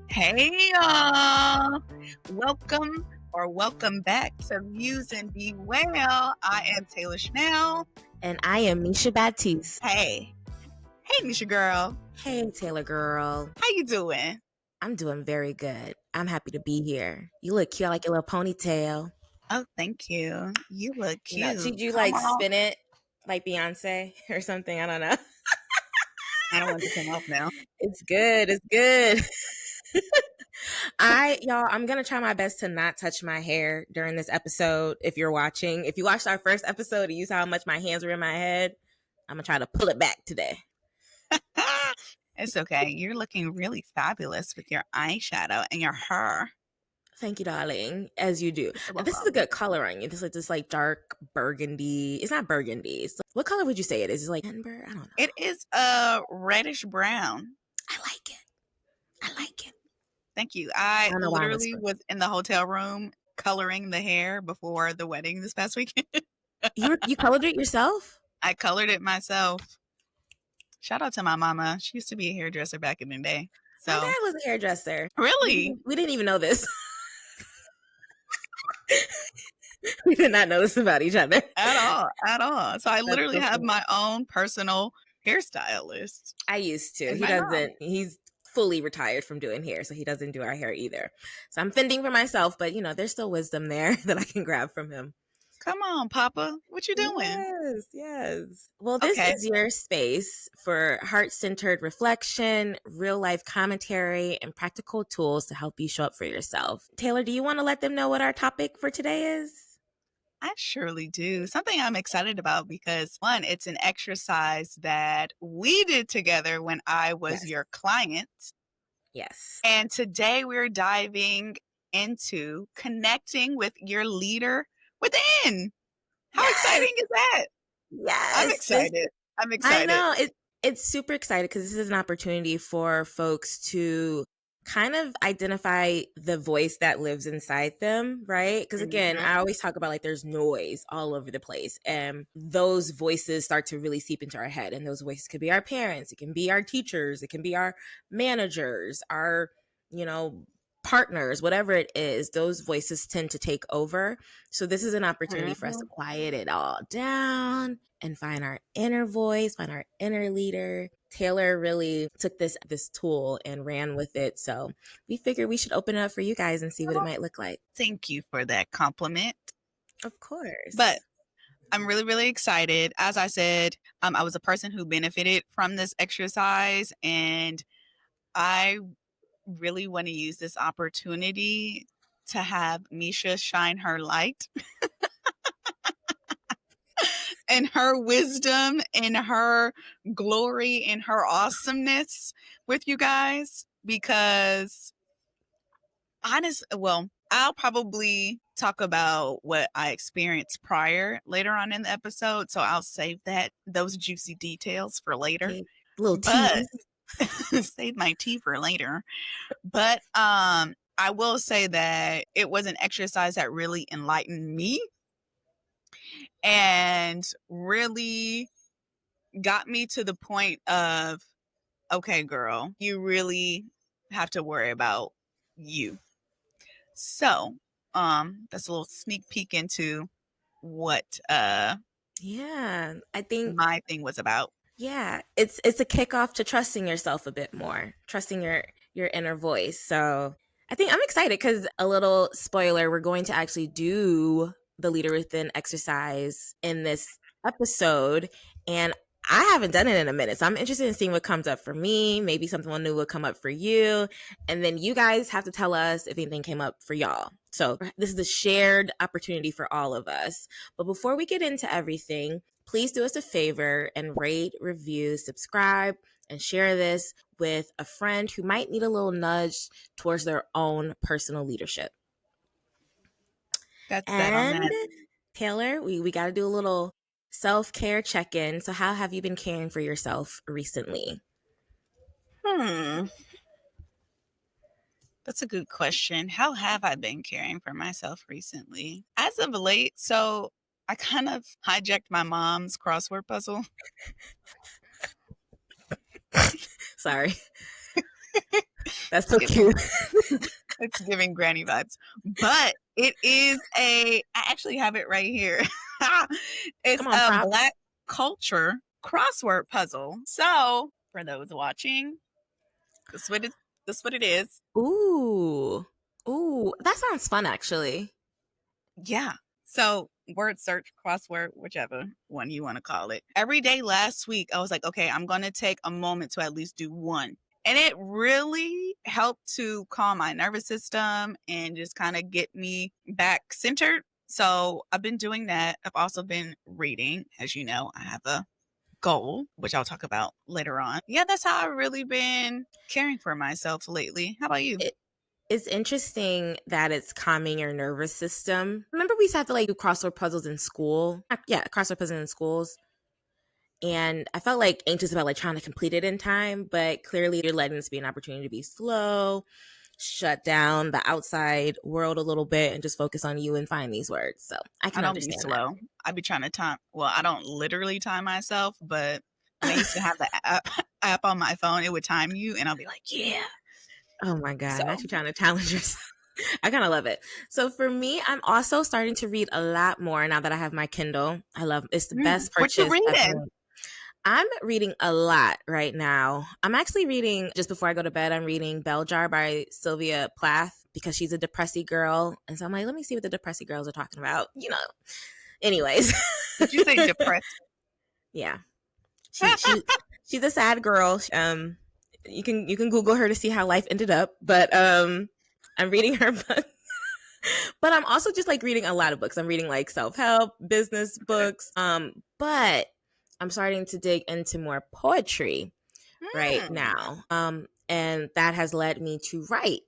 Hey y'all! Welcome back to Muse Be Well. I am Taylor Chanel. And I am Misha Battiste. Hey Misha girl. Hey Taylor girl. How you doing? I'm doing very good. I'm happy to be here. You look cute. I like your little ponytail. Oh, thank you. You look cute. Did you Come on. spin it like Beyonce or something? I don't know. I don't want to come off now. It's good. It's good. I'm gonna try my best to not touch my hair during this episode. If you're watching, if you watched our first episode and you saw how much my hands were in my head, I'm gonna try to pull it back today. It's okay. You're looking really fabulous with your eyeshadow and your hair. Thank you, darling, as you do. This is a good color on you. This like dark burgundy. It's not burgundy. What color would you say it is? Is it like amber? I don't know. It is a reddish brown. I like it. Thank you. I literally was in the hotel room coloring the hair before the wedding this past weekend. You colored it yourself? I colored it myself. Shout out to my mama. She used to be a hairdresser back in the day. So my dad was a hairdresser. Really? We didn't even know this. We did not know this about each other. At all. So I literally have my own personal hairstylist. I used to. He doesn't. He's fully retired from doing hair, so he doesn't do our hair either. So I'm fending for myself, but there's still wisdom there that I can grab from him. Come on, Papa. What you doing? Yes. Well, this is your space for heart-centered reflection, real-life commentary, and practical tools to help you show up for yourself. Taylor, do you want to let them know what our topic for today is? I surely do. Something I'm excited about because, one, it's an exercise that we did together when I was your client. Yes. And today we're diving into connecting with your leader within. How exciting is that? Yes. I'm excited. I know. It's super excited because this is an opportunity for folks to kind of identify the voice that lives inside them, right? Because again, I always talk about like there's noise all over the place, and those voices start to really seep into our head. And those voices could be our parents, it can be our teachers, it can be our managers, our partners, whatever it is. Those voices tend to take over. So this is an opportunity for us to quiet it all down and find our inner voice, find our inner leader. Taylor really took this tool and ran with it. So we figured we should open it up for you guys and see what it might look like. Thank you for that compliment. Of course. But I'm really, really excited. As I said, I was a person who benefited from this exercise, and I really want to use this opportunity to have Misha shine her light and her wisdom and her glory and her awesomeness with you guys, because I'll probably talk about what I experienced prior later on in the episode, so I'll save those juicy details for later. Okay. Little tease. Save my tea for later. But I will say that it was an exercise that really enlightened me and really got me to the point of, okay, girl, you really have to worry about you. So that's a little sneak peek into what I think my thing was about. Yeah, it's a kickoff to trusting yourself a bit more, trusting your inner voice. So I think I'm excited because, a little spoiler, we're going to actually do the Leader Within exercise in this episode, and I haven't done it in a minute. So I'm interested in seeing what comes up for me. Maybe something new will come up for you. And then you guys have to tell us if anything came up for y'all. So this is a shared opportunity for all of us. But before we get into everything, please do us a favor and rate, review, subscribe, and share this with a friend who might need a little nudge towards their own personal leadership. That's that on that. Taylor, we got to do a little self-care check-in. So how have you been caring for yourself recently? That's a good question. How have I been caring for myself recently? As of late, so I kind of hijacked my mom's crossword puzzle. Sorry. That's so cute. It's giving granny vibes. But it is I actually have it right here. It's Come on, a prop. Black culture crossword puzzle. So for those watching, that's what it is. Ooh. Ooh, that sounds fun actually. Yeah. So word search, crossword, whichever one you want to call it. Every day last week, I was like, okay, I'm going to take a moment to at least do one. And it really helped to calm my nervous system and just kind of get me back centered. So I've been doing that. I've also been reading. As you know, I have a goal, which I'll talk about later on. Yeah, that's how I've really been caring for myself lately. How about you? It's interesting that it's calming your nervous system. Remember we used to have to like do crossword puzzles in school? Yeah, crossword puzzles in schools. And I felt like anxious about like trying to complete it in time, but clearly you're letting this be an opportunity to be slow, shut down the outside world a little bit and just focus on you and find these words. So I I can don't be understand that. slow. I be trying to time. Well, I don't literally time myself, but when I used to have the app on my phone, it would time you, and I'll be like, yeah. Oh my God, So, not you trying to challenge yourself. I kind of love it. So for me, I'm also starting to read a lot more now that I have my Kindle. I love it's the best what you purchase reading? ever. I'm reading a lot right now. I'm actually reading just before I go to bed. I'm reading Bell Jar by Sylvia Plath because she's a depressy girl, and so I'm like, let me see what the depressy girls are talking about. Anyways. Did you say depressed? Yeah, she's a sad girl. You can Google her to see how life ended up, but I'm reading her book. But I'm also just like reading a lot of books. I'm reading like self-help, business books. But I'm starting to dig into more poetry right now. And that has led me to write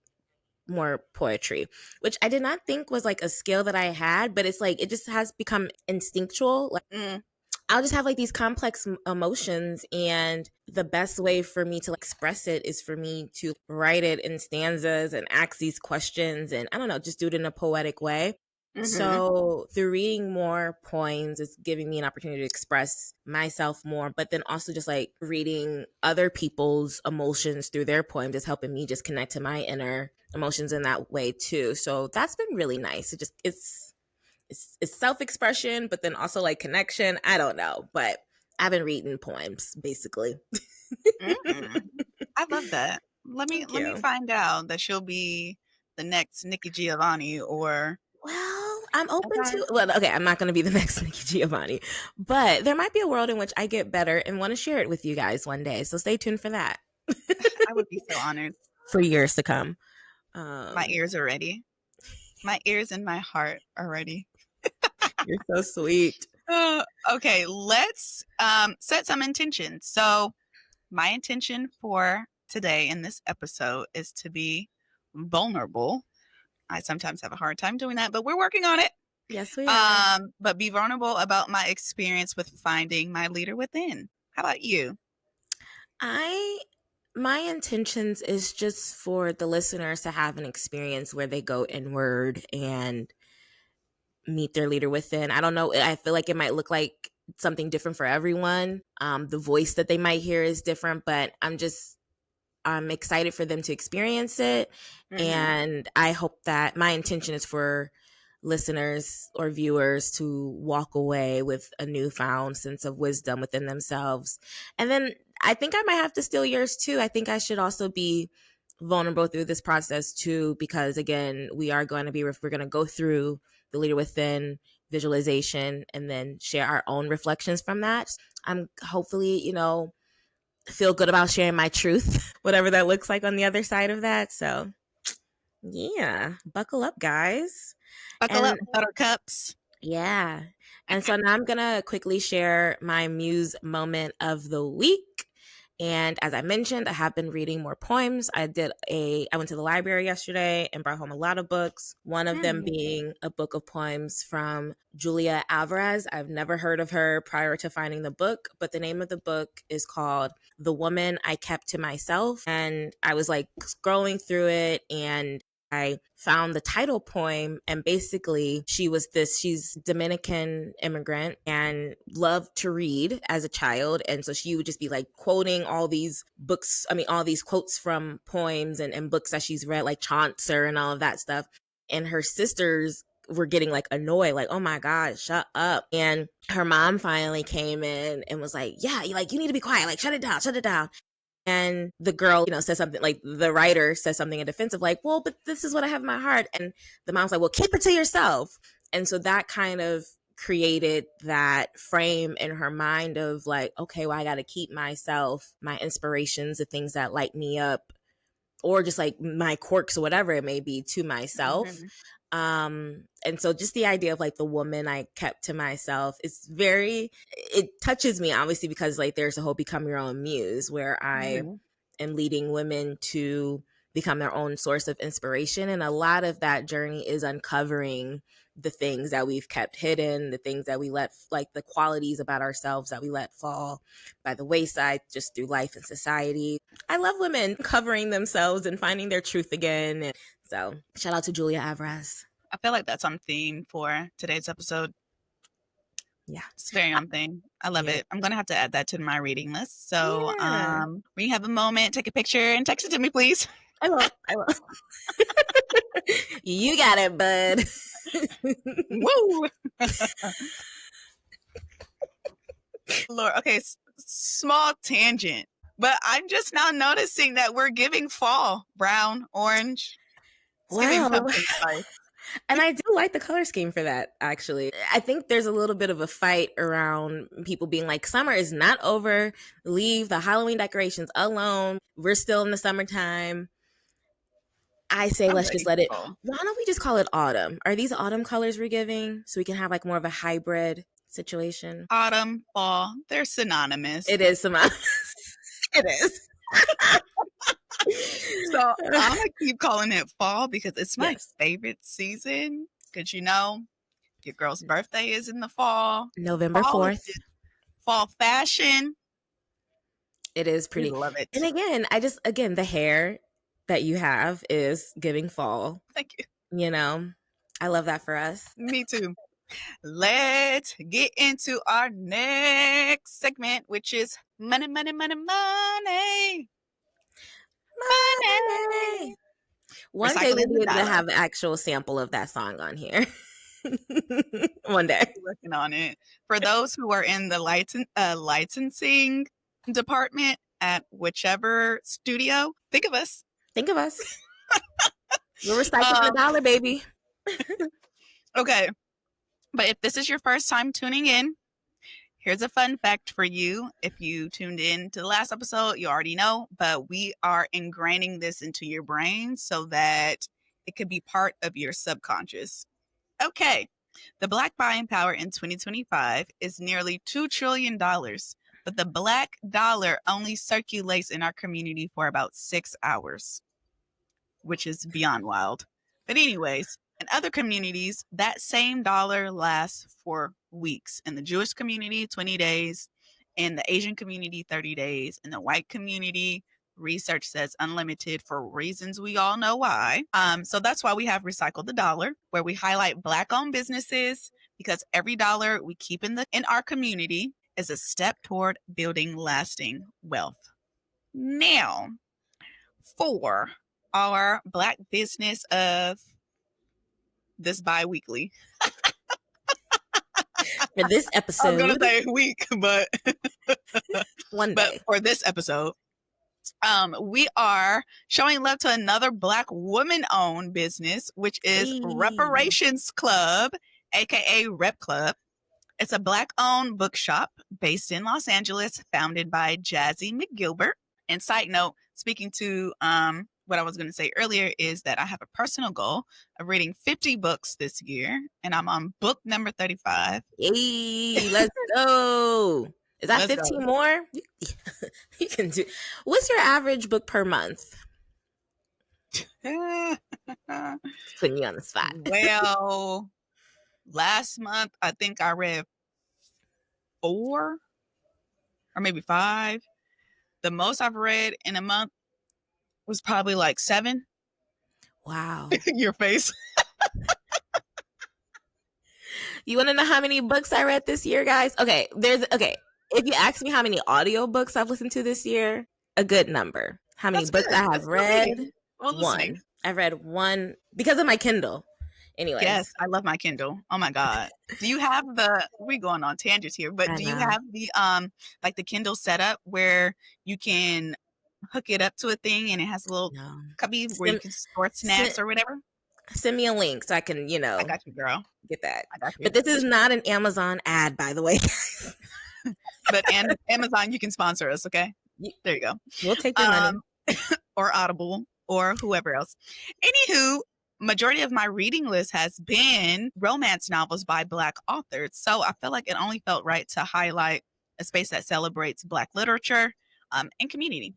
more poetry, which I did not think was like a skill that I had, but it's like it just has become instinctual. Like I'll just have like these complex emotions, and the best way for me to like, express it is for me to write it in stanzas and ask these questions, and I don't know, just do it in a poetic way. So through reading more poems, it's giving me an opportunity to express myself more, but then also just like reading other people's emotions through their poems is helping me just connect to my inner emotions in that way too. So that's been really nice. It's self-expression, but then also like connection. I don't know, but I've been reading poems basically. I love that. Thank Let me you. find out that she'll be the next Nikki Giovanni or Well, I'm open okay. to. Well, okay, I'm not going to be the next Nikki Giovanni, but there might be a world in which I get better and want to share it with you guys one day. So stay tuned for that. I would be so honored. For years to come. My ears are ready. My ears and my heart are ready. You're so sweet. Okay, let's set some intentions. So, my intention for today in this episode is to be vulnerable. I sometimes have a hard time doing that, but we're working on it. Yes, we are. But be vulnerable about my experience with finding my leader within. How about you? My intentions is just for the listeners to have an experience where they go inward and meet their leader within. I don't know. I feel like it might look like something different for everyone. The voice that they might hear is different, but I'm excited for them to experience it. And I hope that my intention is for listeners or viewers to walk away with a newfound sense of wisdom within themselves. And then I think I might have to steal yours too. I think I should also be vulnerable through this process too, because again, we're going to go through the leader within visualization and then share our own reflections from that. I'm hopefully, feel good about sharing my truth, whatever that looks like on the other side of that. So, yeah, buckle up, guys. Buckle And up, buttercups. yeah. And so now I'm going to quickly share my muse moment of the week. And as I mentioned, I have been reading more poems. I went to the library yesterday and brought home a lot of books. One of them being a book of poems from Julia Alvarez. I've never heard of her prior to finding the book, but the name of the book is called The Woman I Kept to Myself. And I was like scrolling through it, and I found the title poem, and basically she's Dominican immigrant and loved to read as a child. And so she would just be like quoting all these books, all these quotes from poems and books that she's read, like Chaucer and all of that stuff. And her sisters were getting like annoyed, like, oh my God, shut up. And her mom finally came in and was like, yeah, you need to be quiet, like shut it down. And the girl, says something, like the writer says something in defense of like, well, but this is what I have in my heart. And the mom's like, well, keep it to yourself. And so that kind of created that frame in her mind of like, okay, well, I got to keep myself, my inspirations, the things that light me up, or just like my quirks or whatever it may be, to myself. Mm-hmm. And so just the idea of like the woman I kept to myself is it touches me, obviously, because like there's a whole Become Your Own Muse where I am leading women to become their own source of inspiration. And a lot of that journey is uncovering the things that we've kept hidden, the things that we like the qualities about ourselves that we let fall by the wayside just through life and society. I love women covering themselves and finding their truth again. And so shout out to Julia Alvarez. I feel like that's on theme for today's episode. Yeah. It's very on theme. I love it. I'm going to have to add that to my reading list. So when you have a moment, take a picture and text it to me, please. I will. You got it, bud. Woo! Lord, okay, small tangent. But I'm just now noticing that we're giving fall, brown, orange. It's giving pumpkin spice. And I do like the color scheme for that, actually. I think there's a little bit of a fight around people being like, summer is not over. Leave the Halloween decorations alone. We're still in the summertime. I say let's just let it. Why don't we just call it autumn? Are these autumn colors we're giving? So we can have like more of a hybrid situation. Autumn, fall, they're synonymous. It is synonymous. It is. So I'm going to keep calling it fall because it's my favorite season. Because your girl's birthday is in the fall. November 4th. Fall fashion. It is pretty. I love it. And again, the hair that you have is giving fall. Thank you. I love that for us. Me too. Let's get into our next segment, which is money, money, money, money. Money. One day we'll be able to have an actual sample of that song on here. One day. Working on it. For those who are in the licensing department at whichever studio, think of us. Think of us. We're recycling the dollar, baby. Okay. But if this is your first time tuning in, here's a fun fact for you. If you tuned in to the last episode, you already know, but we are ingraining this into your brain so that it could be part of your subconscious. Okay. The Black buying power in 2025 is nearly $2 trillion, but the Black dollar only circulates in our community for about 6 hours, which is beyond wild. But anyways, in other communities, that same dollar lasts for weeks. In the Jewish community, 20 days. In the Asian community, 30 days. In the white community, research says unlimited for reasons we all know why. So that's why we have Recycle the Dollar, where we highlight Black-owned businesses, because every dollar we keep in our community is a step toward building lasting wealth. Now, for our Black business of this bi-weekly. For this episode. I was going to say week, but one day. But for this episode, we are showing love to another Black woman-owned business, which is Reparations Club, aka Rep Club. It's a Black-owned bookshop based in Los Angeles, founded by Jazzy McGilbert. And side note, speaking to what I was going to say earlier is that I have a personal goal of reading 50 books this year, and I'm on book number 35. Yay, let's go. Is that 15 more? You can do. What's your average book per month? Putting you on the spot. Well, last month, I think I read 4 or maybe 5. The most I've read in a month was probably like 7. Wow. Your face. You want to know how many books I read this year, guys? Okay. If you ask me how many audiobooks I've listened to this year, a good number. How many That's books good. I have That's good read? reading. Well, listening. One. I've read one because of my Kindle. Anyways. Yes, I love my Kindle. Oh my God. Do you have we going on tangents here, but I do you know. have the like the Kindle setup where you can hook it up to a thing and it has a little No. cubby where you can store snacks or whatever? Send me a link so I can, I got you, girl. get that. I got you. But this is not an Amazon ad, by the way. But Amazon, you can sponsor us, okay? There you go. We'll take your money. Or Audible or whoever else. Anywho, majority of my reading list has been romance novels by Black authors. So I feel like it only felt right to highlight a space that celebrates Black literature and community.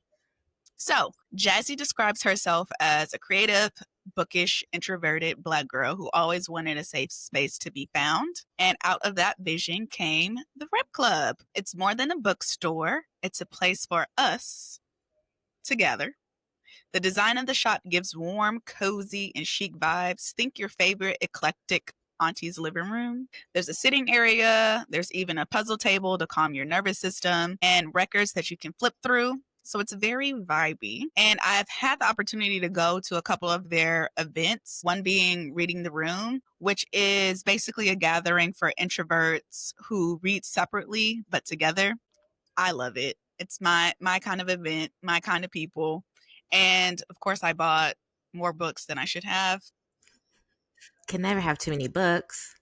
So Jazzy describes herself as a creative, bookish, introverted Black girl who always wanted a safe space to be found. And out of that vision came the Rep Club. It's more than a bookstore. It's a place for us to gather. The design of the shop gives warm, cozy, and chic vibes. Think your favorite eclectic auntie's living room. There's a sitting area. There's even a puzzle table to calm your nervous system and records that you can flip through. So it's very vibey. And I've had the opportunity to go to a couple of their events, one being Reading the Room, which is basically a gathering for introverts who read separately but together. I love it. It's my kind of event, my kind of people. And of course, I bought more books than I should have. Can never have too many books.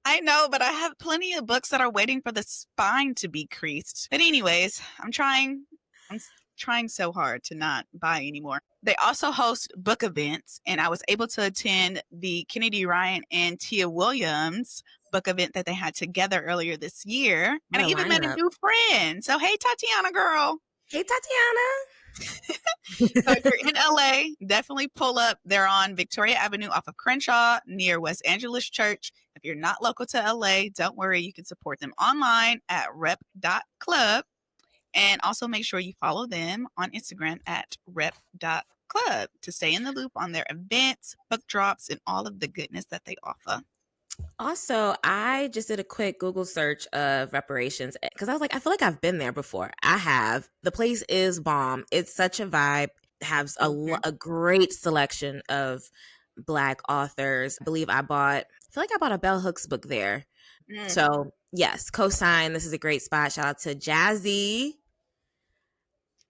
I know, but I have plenty of books that are waiting for the spine to be creased. But anyways, I'm trying so hard to not buy anymore. They also host book events, and I was able to attend the Kennedy Ryan and Tia Williams book event that they had together earlier this year. And I even met a new friend. So hey, Tatiana girl. Hey, Tatiana. So if you're in LA, definitely pull up. They're on Victoria Avenue off of Crenshaw near West Angeles Church. If you're not local to LA, don't worry. You can support them online at rep.club. And also make sure you follow them on Instagram at rep.club to stay in the loop on their events, book drops, and all of the goodness that they offer. Also, I just did a quick Google search of reparations because I was like, I feel like I've been there before. I have. The place is bomb. It's such a vibe. It has a great selection of Black authors. I believe I feel like I bought a Bell Hooks book there. So yes, cosign. This is a great spot. Shout out to Jazzy.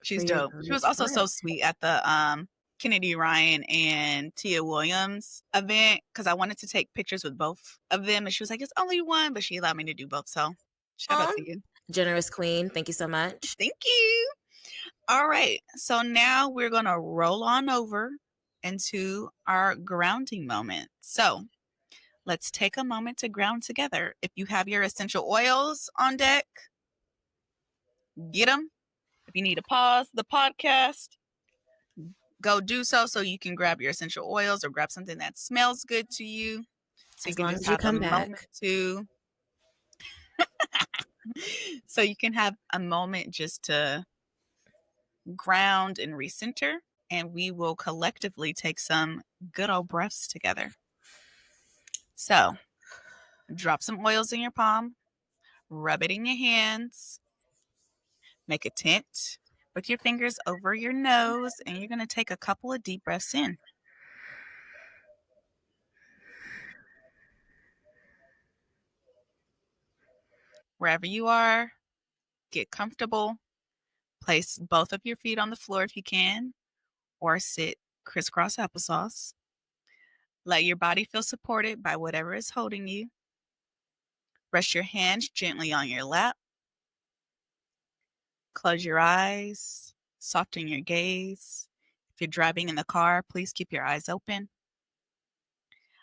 She's dope. She was also so sweet at the Kennedy Ryan and Tia Williams event because I wanted to take pictures with both of them. And she was like, it's only one, but she allowed me to do both. So shout out to you. Generous queen. Thank you so much. Thank you. All right. So now we're going to roll on over into our grounding moment. So let's take a moment to ground together. If you have your essential oils on deck, get them. If you need to pause the podcast, go do so you can grab your essential oils or grab something that smells good to you. So as long as you come back. So you can have a moment just to ground and recenter, and we will collectively take some good old breaths together. So drop some oils in your palm, rub it in your hands, make a tent with your fingers over your nose, and you're going to take a couple of deep breaths in. Wherever you are, get comfortable. Place both of your feet on the floor if you can, or sit crisscross applesauce. Let your body feel supported by whatever is holding you. Rest your hands gently on your lap. Close your eyes. Soften your gaze. If you're driving in the car, please keep your eyes open.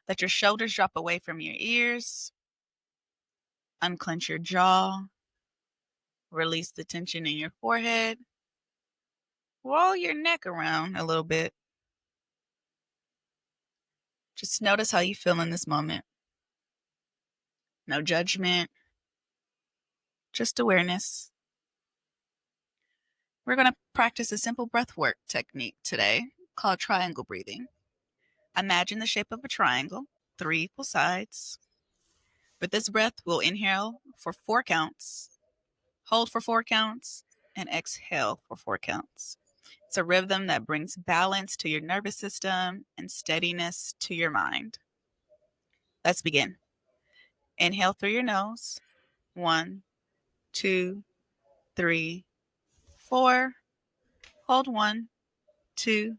Let your shoulders drop away from your ears. Unclench your jaw. Release the tension in your forehead. Roll your neck around a little bit. Just notice how you feel in this moment. No judgment, just awareness. We're going to practice a simple breath work technique today called triangle breathing. Imagine the shape of a triangle, 3 equal sides. With this breath, we'll inhale for 4 counts, hold for 4 counts, and exhale for 4 counts. It's a rhythm that brings balance to your nervous system and steadiness to your mind. Let's begin. Inhale through your nose. 1, 2, 3, 4. Hold 1, 2,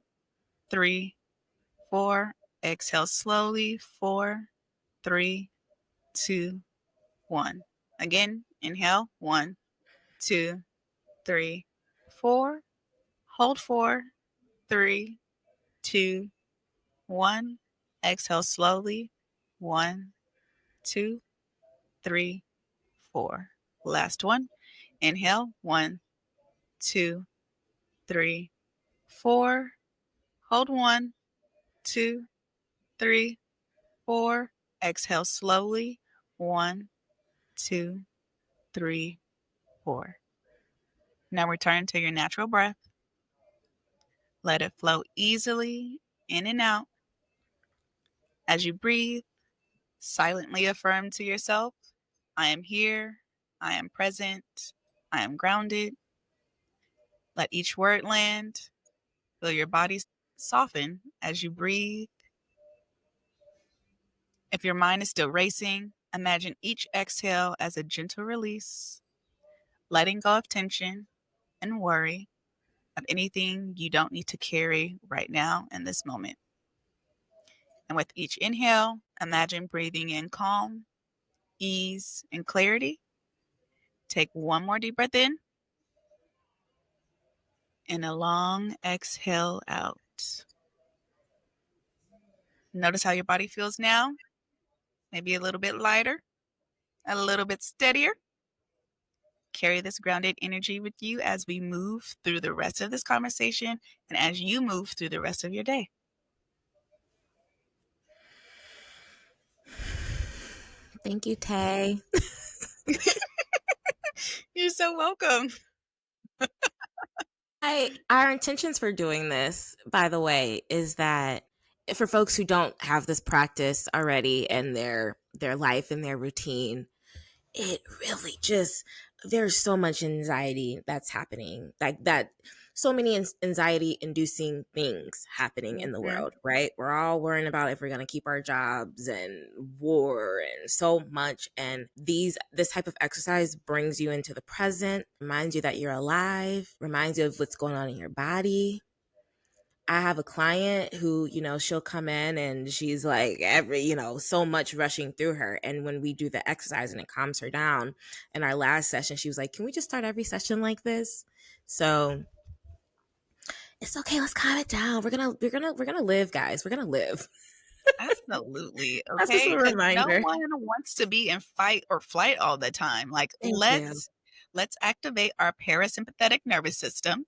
3, 4. Exhale slowly. 4, 3, 2, 1. Again, inhale. 1, 2, 3, 4. Hold 4, 3, 2, 1. Exhale slowly. 1, 2, 3, 4. Last one. Inhale. 1, 2, 3, 4. Hold 1, 2, 3, 4. Exhale slowly. 1, 2, 3, 4. Now return to your natural breath. Let it flow easily in and out. As you breathe, silently affirm to yourself, I am here, I am present, I am grounded. Let each word land. Feel your body soften as you breathe. If your mind is still racing, imagine each exhale as a gentle release, letting go of tension and worry of anything you don't need to carry right now in this moment. And with each inhale, imagine breathing in calm, ease, and clarity. Take one more deep breath in and a long exhale out. Notice how your body feels now. Maybe a little bit lighter, a little bit steadier. Carry this grounded energy with you as we move through the rest of this conversation and as you move through the rest of your day. Thank you, Tay. You're so welcome. Our intentions for doing this, by the way, is that for folks who don't have this practice already in their life and their routine, it really just, there's so much anxiety that's happening, like that, so many anxiety inducing things happening in the world, right? We're all worrying about if we're going to keep our jobs and war and so much. And this type of exercise brings you into the present, reminds you that you're alive, reminds you of what's going on in your body. I have a client who, she'll come in and she's like so much rushing through her. And when we do the exercise and it calms her down, in our last session, she was like, can we just start every session like this? So it's okay. Let's calm it down. We're gonna live, guys. We're gonna live. Absolutely. That's just Okay. a Because no reminder. one wants to be in fight or flight all the time. Like Thank you. let's activate our parasympathetic nervous system.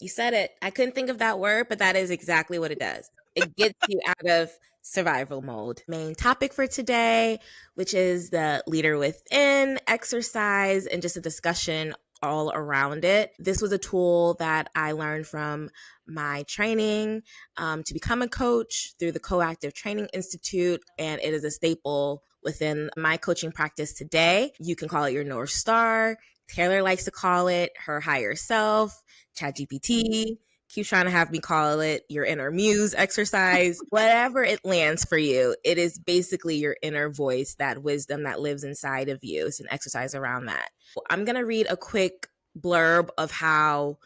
You said it. I couldn't think of that word, but that is exactly what it does. It gets you out of survival mode. Main topic for today, which is the leader within exercise and just a discussion all around it. This was a tool that I learned from my training to become a coach through the Coactive Training Institute, and it is a staple within my coaching practice today. You can call it your North Star. Taylor likes to call it her higher self. ChatGPT keeps trying to have me call it your inner muse exercise. Whatever it lands for you, it is basically your inner voice, that wisdom that lives inside of you. It's an exercise around that. I'm going to read a quick blurb of how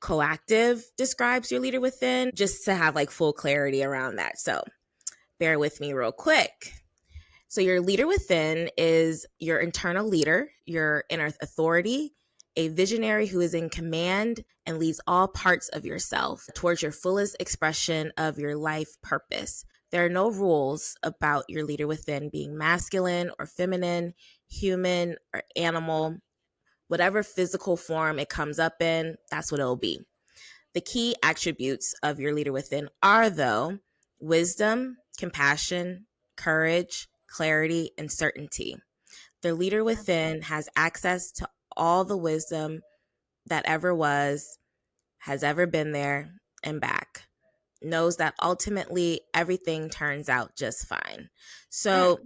Coactive describes your leader within, just to have like full clarity around that. So bear with me real quick. So your leader within is your internal leader, your inner authority, a visionary who is in command and leads all parts of yourself towards your fullest expression of your life purpose. There are no rules about your leader within being masculine or feminine, human or animal. Whatever physical form it comes up in, that's what it'll be. The key attributes of your leader within are, though, wisdom, compassion, courage, clarity, and certainty. The leader within has access to all the wisdom that ever was, has ever been there, and back. knows that ultimately everything turns out just fine. So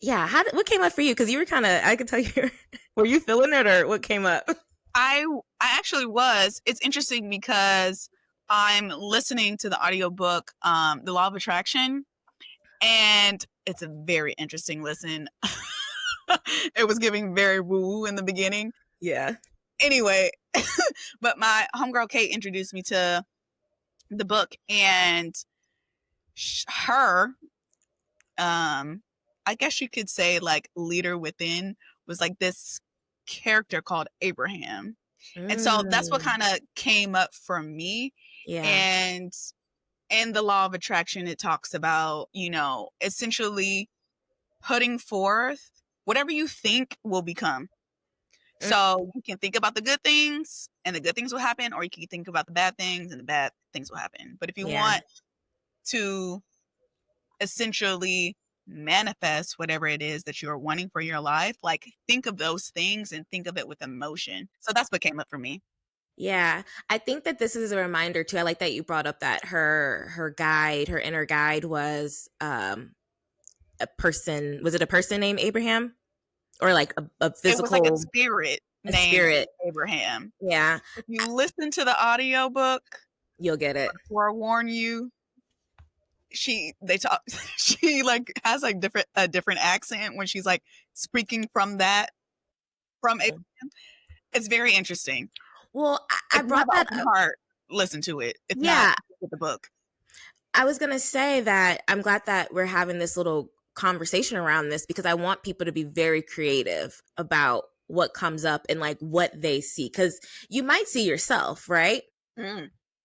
yeah, what came up for you? Because you were kind of, I could tell you, were you feeling it or what came up? I actually was. It's interesting because I'm listening to the audiobook, The Law of Attraction, and it's a very interesting listen. It was giving very woo in the beginning. Yeah. Anyway, but my homegirl Kate introduced me to the book, and her, I guess you could say like leader within was like this character called Abraham. And so that's what kind of came up for me. Yeah. And in the law of attraction, it talks about, essentially putting forth whatever you think will become. So you can think about the good things and the good things will happen, or you can think about the bad things and the bad things will happen. But if you want to essentially manifest whatever it is that you're wanting for your life, like think of those things and think of it with emotion. So that's what came up for me. Yeah, I think that this is a reminder too. I like that you brought up that her guide, her inner guide was a person. Was it a person named Abraham, or like a physical? It was like a spirit named Abraham. Yeah. If you listen to the audiobook, you'll get it. Forewarn you. She like has like a different accent when she's like speaking from Abraham. It's very interesting. Well, I brought that up. Heart, listen to it. It's not with the book. I was going to say that I'm glad that we're having this little conversation around this, because I want people to be very creative about what comes up and like what they see, because you might see yourself, right?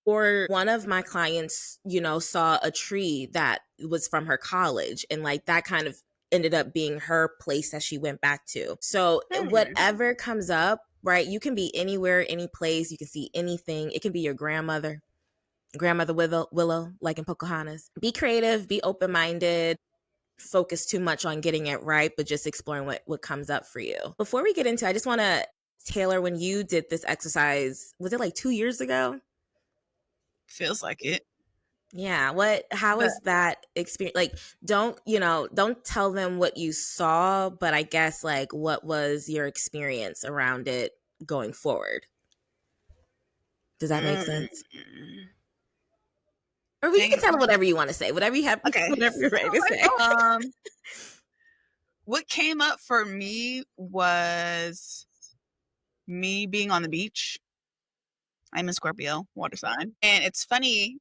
Or one of my clients, saw a tree that was from her college, and like that kind of ended up being her place that she went back to. So whatever comes up, right? You can be anywhere, any place. You can see anything. It can be your grandmother Willow, like in Pocahontas. Be creative, be open-minded, focus too much on getting it right, but just exploring what comes up for you. Before we get into, I just want to, Taelor, when you did this exercise, was it like 2 years ago? Feels like it. Yeah. How was that experience? Like, don't tell them what you saw, but I guess like, what was your experience around it going forward? Does that make sense? Or you can tell them whatever you want to say, whatever you have, whatever you're ready to say. What came up for me was me being on the beach. I'm a Scorpio, water sign. And it's funny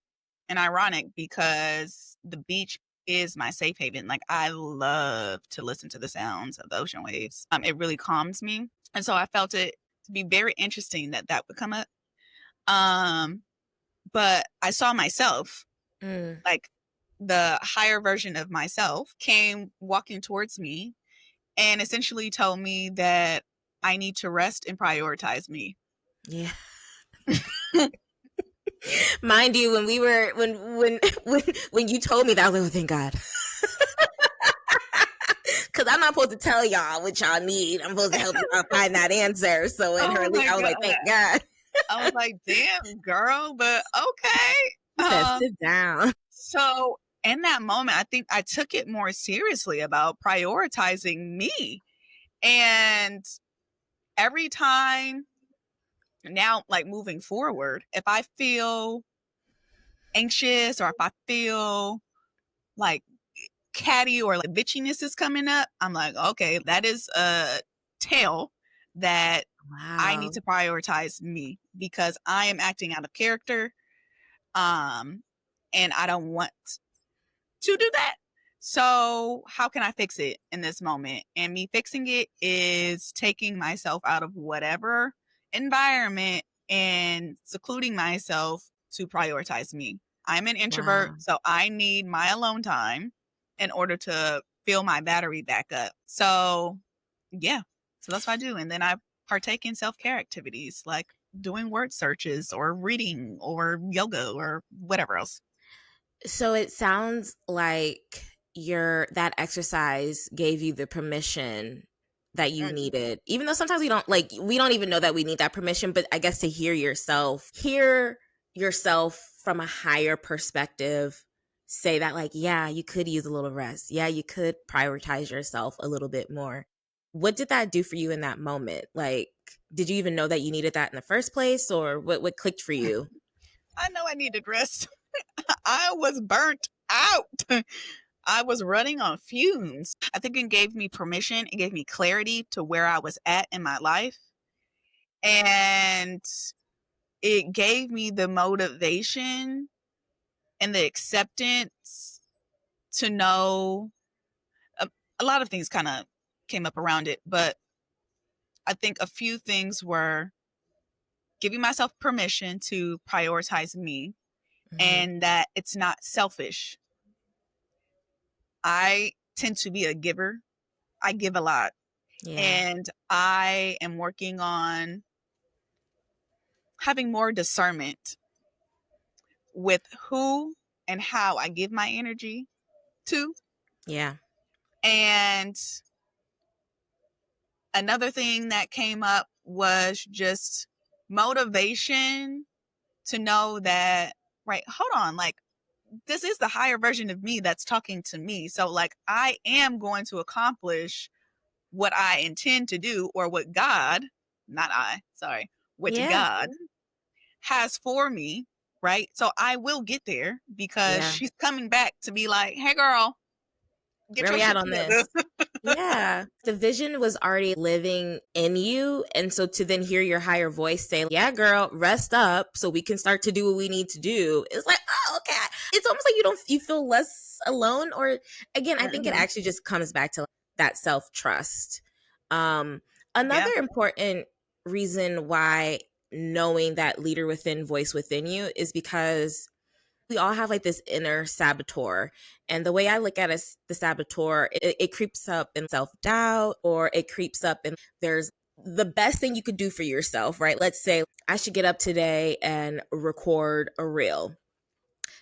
and ironic because the beach is my safe haven. Like, I love to listen to the sounds of the ocean waves. It really calms me. And so I felt it to be very interesting that would come up. But I saw myself, like the higher version of myself came walking towards me and essentially told me that I need to rest and prioritize me. Yeah. Mind you, when we were when you told me that, I was like, oh, thank God. Because I'm not supposed to tell y'all what y'all need. I'm supposed to help y'all find that answer. So in her league, I was like, thank God. I was like, damn, girl, but okay. Sit down. So in that moment, I think I took it more seriously about prioritizing me. And every time now, like moving forward, if I feel anxious or if I feel like catty or like bitchiness is coming up, I'm like, okay, that is a tale that I need to prioritize me, because I am acting out of character. And I don't want to do that. So how can I fix it in this moment? And me fixing it is taking myself out of whatever environment and secluding myself to prioritize me. I'm an introvert, so I need my alone time in order to fill my battery back up. So yeah, so that's what I do. And then I partake in self-care activities like doing word searches or reading or yoga or whatever else. So it sounds like that exercise gave you the permission that you needed, even though sometimes we don't even know that we need that permission, but I guess to hear yourself from a higher perspective say that, like, yeah, you could use a little rest. Yeah, you could prioritize yourself a little bit more. What did that do for you in that moment? Like, did you even know that you needed that in the first place, or what clicked for you? I know I needed rest. I was burnt out. I was running on fumes. I think it gave me permission. It gave me clarity to where I was at in my life. And it gave me the motivation and the acceptance to know a lot of things kind of came up around it. But I think a few things were giving myself permission to prioritize me Mm-hmm. and that it's not selfish. I tend to be a giver. I give a lot. Yeah. And I am working on having more discernment with who and how I give my energy to. Yeah. And another thing that came up was just motivation to know that, right, hold on, like, this is the higher version of me that's talking to me. So, like, I am going to accomplish what I intend to do or what God, not I, sorry, what Yeah. God has for me, right? So I will get there because Yeah. she's coming back to be like, hey, girl, get Where your we at shit on together. this? Yeah. The vision was already living in you. And so to then hear your higher voice say, yeah, girl, rest up so we can start to do what we need to do. It's like, oh, okay. It's almost like you feel less alone. Or again, I think it Mm-hmm. actually just comes back to that self-trust. Yeah. Another important reason why knowing that leader within, voice within you is because we all have like this inner saboteur. And the way I look at it, the saboteur, it creeps up in self-doubt, or it creeps up and there's the best thing you could do for yourself, right? Let's say I should get up today and record a reel.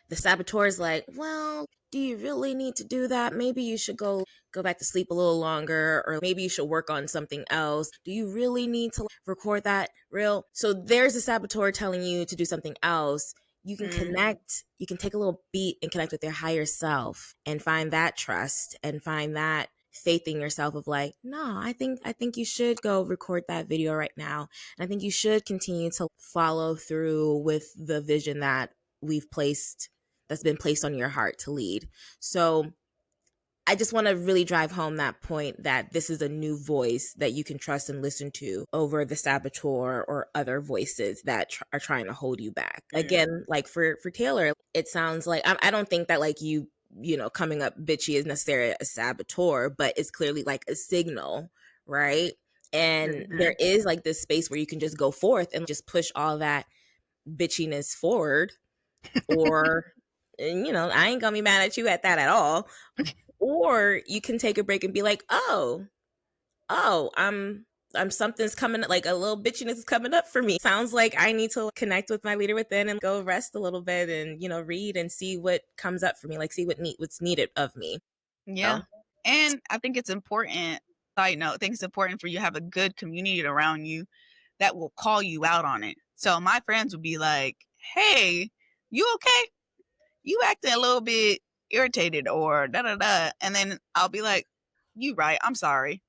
The saboteur is like, well, do you really need to do that? Maybe you should go back to sleep a little longer, or maybe you should work on something else. Do you really need to record that reel? So there's a saboteur telling you to do something else. You can Mm-hmm. connect, you can take a little beat and connect with your higher self and find that trust and find that faith in yourself of like, no, I think you should go record that video right now. And I think you should continue to follow through with the vision that we've placed that's been placed on your heart to lead. So I just want to really drive home that point that this is a new voice that you can trust and listen to over the saboteur or other voices that are trying to hold you back. Again, like for Taelor, it sounds like I don't think that like you know coming up bitchy is necessarily a saboteur, but it's clearly like a signal, right? And Mm-hmm. there is like this space where you can just go forth and just push all that bitchiness forward, or you know, I ain't gonna be mad at you at that at all. Or you can take a break and be like, oh, I'm something's coming, like a little bitchiness is coming up for me. Sounds like I need to connect with my leader within and go rest a little bit and, you know, read and see what comes up for me, like see what's needed of me. Yeah. So And I think it's important, side note, I think it's important for you to have a good community around you that will call you out on it. So my friends would be like, hey, you okay? You acting a little bit irritated or da da da. And then I'll be like, you right, I'm sorry.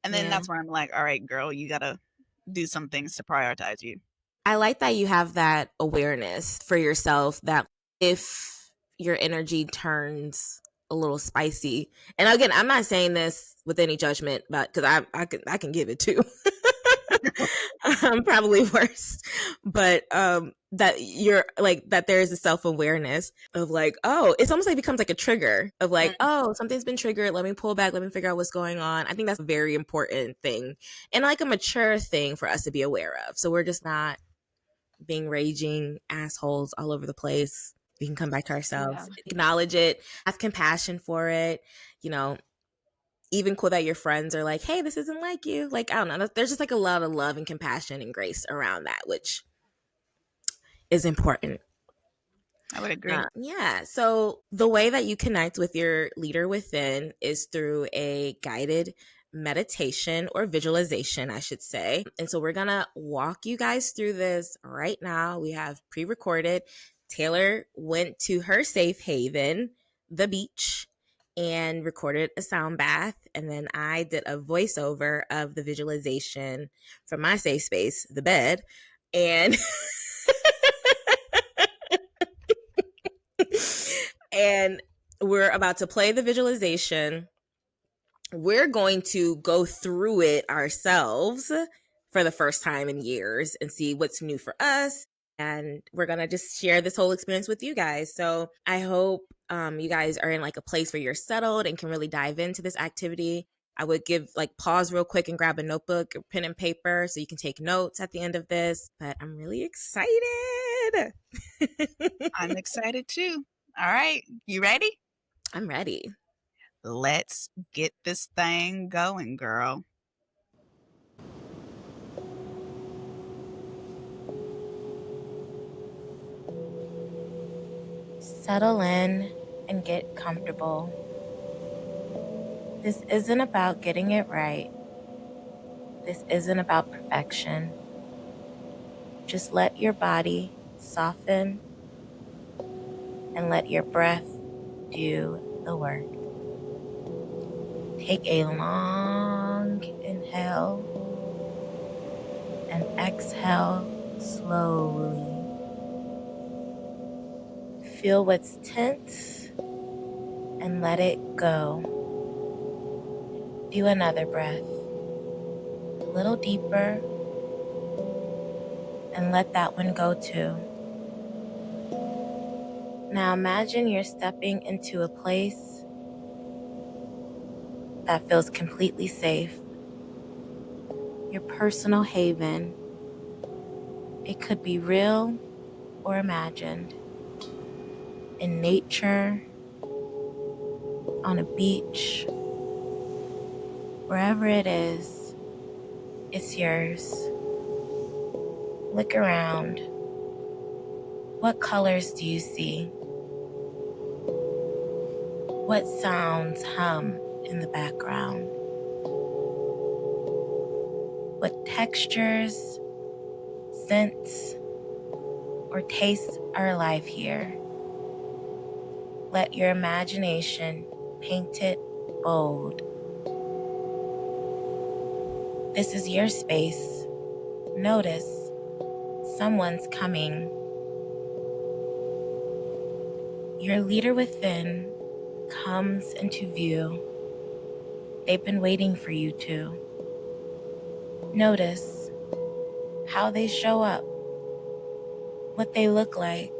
And then yeah. that's when I'm like, all right, girl, you gotta do some things to prioritize you. I like that you have that awareness for yourself that if your energy turns a little spicy, and again, I'm not saying this with any judgment, but because I can give it too. Probably worse, but that you're like that there is a self-awareness of like, oh, it's almost like it becomes like a trigger of like, Mm, oh, something's been triggered, let me pull back, let me figure out what's going on. I think that's a very important thing and like a mature thing for us to be aware of, so we're just not being raging assholes all over the place. We can come back to yeah. ourselves, acknowledge it, have compassion for it, you know. Even cool that your friends are like, hey, this isn't like you. Like, I don't know. There's just like a lot of love and compassion and grace around that, which is important. I would agree. Yeah. So the way that you connect with your leader within is through a guided meditation or visualization, I should say. And so we're going to walk you guys through this right now. We have pre recorded. Taelor went to her safe haven, the beach, and recorded a sound bath. And then I did a voiceover of the visualization from my safe space, the bed. And and we're about to play the visualization. We're going to go through it ourselves for the first time in years and see what's new for us. And we're going to just share this whole experience with you guys. So I hope you guys are in like a place where you're settled and can really dive into this activity. I would give like pause real quick and grab a notebook or pen and paper so you can take notes at the end of this. But I'm really excited. I'm excited too. All right, you ready? I'm ready. Let's get this thing going, girl. Settle in and get comfortable. This isn't about getting it right. This isn't about perfection. Just let your body soften and let your breath do the work. Take a long inhale and exhale slowly. Feel what's tense and let it go. Do another breath. A little deeper and let that one go too. Now imagine you're stepping into a place that feels completely safe. Your personal haven. It could be real or imagined. In nature, on a beach, wherever it is, it's yours. Look around. What colors do you see? What sounds hum in the background? What textures, scents, or tastes are alive here? Let your imagination paint it bold. This is your space. Notice someone's coming. Your leader within comes into view. They've been waiting for you to. Notice how they show up, what they look like,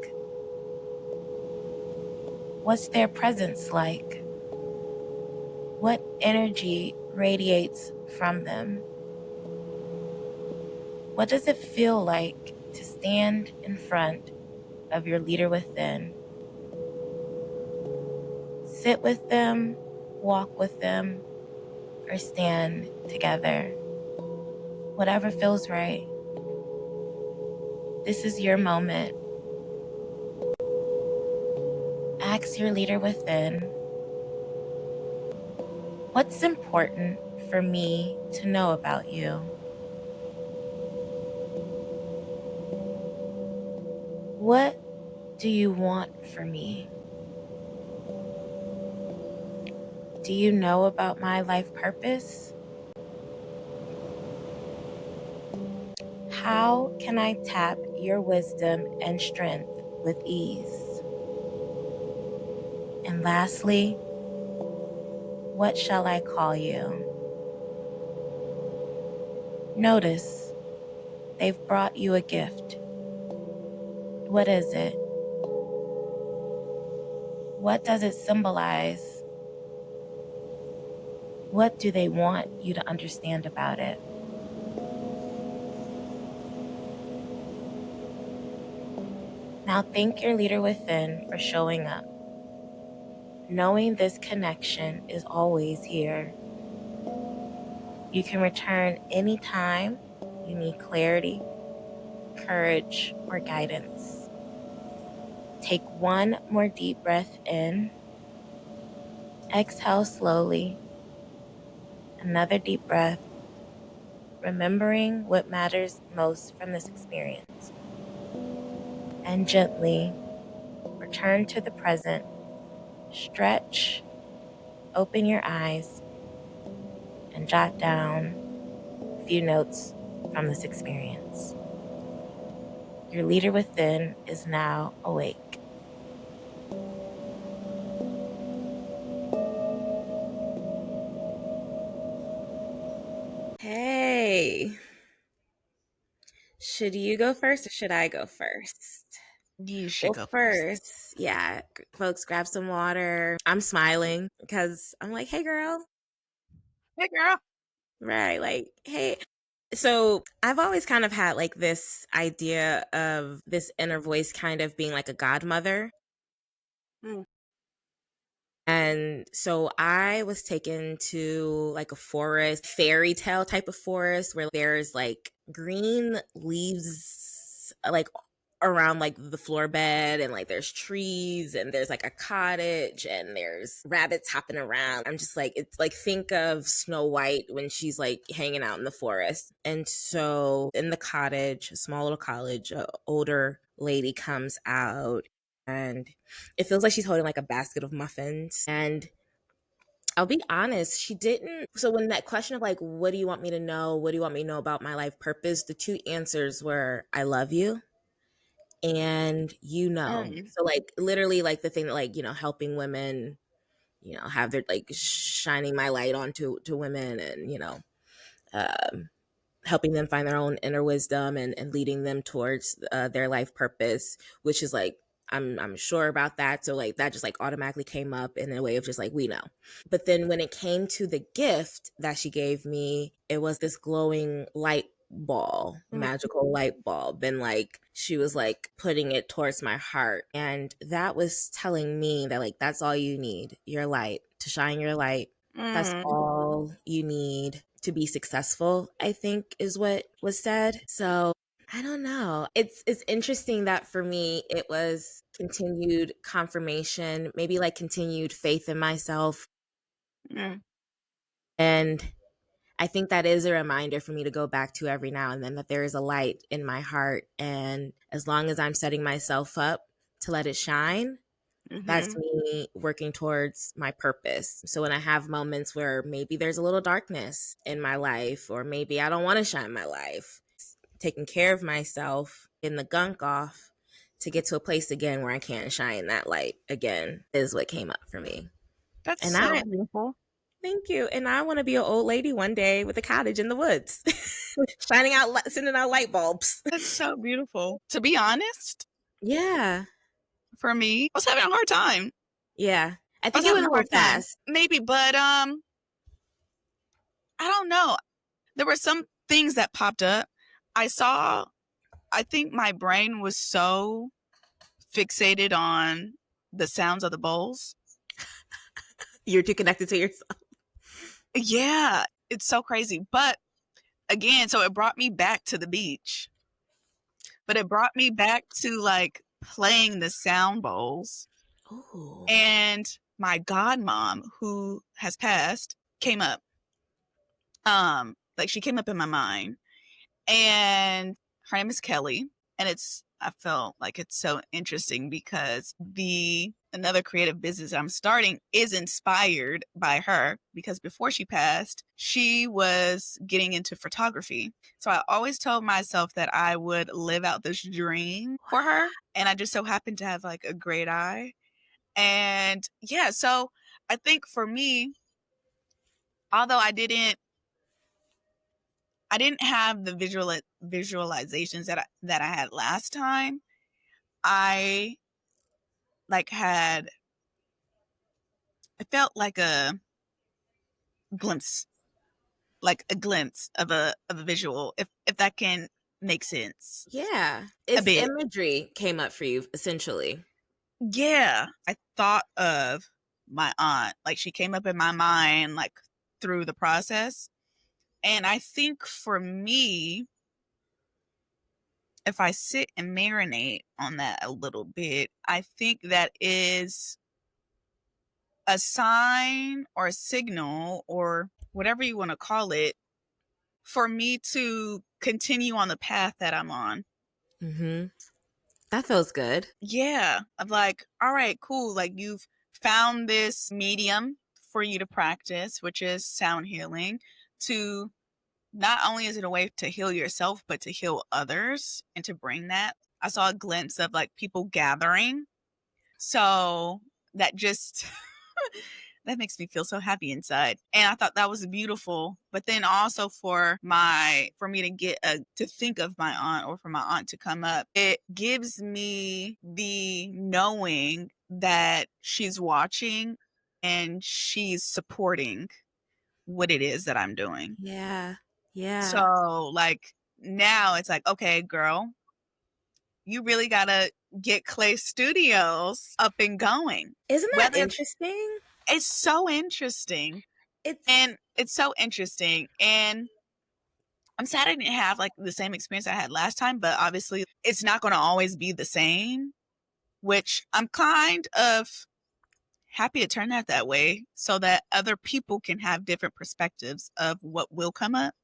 what's their presence like, what energy radiates from them. What does it feel like to stand in front of your leader within? Sit with them, walk with them, or stand together. Whatever feels right. This is your moment. Ask your leader within, what's important for me to know about you? What do you want for me? Do you know about my life purpose? How can I tap your wisdom and strength with ease? And lastly, what shall I call you? Notice they've brought you a gift. What is it? What does it symbolize? What do they want you to understand about it? Now thank your leader within for showing up. Knowing this connection is always here. You can return anytime you need clarity, courage, or guidance. Take one more deep breath in. Exhale slowly. Another deep breath, remembering what matters most from this experience. And gently return to the present, stretch, open your eyes, and jot down a few notes from this experience. Your leader within is now awake. Hey, should you go first or should I go first? You should Well, go first. first, yeah, folks, grab some water. I'm smiling because I'm like, hey, girl. Hey, girl. Right. Like, hey. So I've always kind of had like this idea of this inner voice kind of being like a godmother. Mm. And so I was taken to like a forest, fairy tale type of forest where there's like green leaves like around like the floor bed, and like there's trees and there's like a cottage and there's rabbits hopping around. I'm just like, it's like, think of Snow White when she's like hanging out in the forest. And so in the cottage, a small little cottage, a older lady comes out, and it feels like she's holding like a basket of muffins. And I'll be honest, she didn't. So when that question of like, what do you want me to know? What do you want me to know about my life purpose? The two answers were, I love you and you know. Mm. So like literally like the thing that like, helping women, have their like shining my light onto to women, and, um, helping them find their own inner wisdom, and leading them towards their life purpose, which is like, I'm sure about that. So like that just like automatically came up in a way of just like, we know. But then when it came to the gift that she gave me, it was this glowing light ball, Mm. magical light bulb. And like she was like putting it towards my heart. And that was telling me that like that's all you need, your light, to shine your light. That's Mm. all you need to be successful, I think is what was said. So I don't know. It's interesting that for me it was continued confirmation, maybe like continued faith in myself. Mm. And I think that is a reminder for me to go back to every now and then, that there is a light in my heart. And as long as I'm setting myself up to let it shine, that's Mm-hmm. me working towards my purpose. So when I have moments where maybe there's a little darkness in my life, or maybe I don't want to shine my life, taking care of myself, in the gunk off to get to a place again where I can shine that light again is what came up for me. That's And so I beautiful. thank you. And I want to be an old lady one day with a cottage in the woods, shining out, sending out light bulbs. That's so beautiful. To be honest, Yeah. for me, I was having a hard time. Yeah. I I was think it having went a a little hard time. fast. Maybe, but I don't know. There were some things that popped up. I think my brain was so fixated on the sounds of the bowls. You're too connected to yourself. Yeah, it's so crazy. But again, so it brought me back to the beach. But it brought me back to like playing the sound bowls. Oh. And my godmom, who has passed, came up. Like she came up in my mind. And her name is Kelly. And I felt like it's so interesting because another creative business I'm starting is inspired by her, because before she passed, she was getting into photography. So I always told myself that I would live out this dream for her. And I just so happened to have like a great eye. And yeah, so I think for me, although I didn't have the visualizations that I had last time. I like had I felt glimpse, like a glimpse of a visual, if that can make sense Yeah. a It's bit. imagery came up for you, essentially. Yeah, I thought of my aunt, like she came up in my mind like through the process. And I think for me, if I sit and marinate on that a little bit, I think that is a sign or a signal or whatever you want to call it for me to continue on the path that I'm on. Mm-hmm. That feels good. Yeah. Of like, all right, cool. Like you've found this medium for you to practice, which is sound healing, to not only is it a way to heal yourself, but to heal others and to bring that. I saw a glimpse of like people gathering. So that just that makes me feel so happy inside. And I thought that was beautiful. But then also for me to get to think of my aunt, or for my aunt to come up, it gives me the knowing that she's watching and she's supporting what it is that I'm doing. Yeah. Yeah. So like now it's like, okay, girl, you really gotta get Clay Studios up and going. Isn't that Whether interesting? it's so interesting. It's And it's so interesting. And I'm sad I didn't have like the same experience I had last time, but obviously it's not going to always be the same, which I'm kind of happy to turn that way so that other people can have different perspectives of what will come up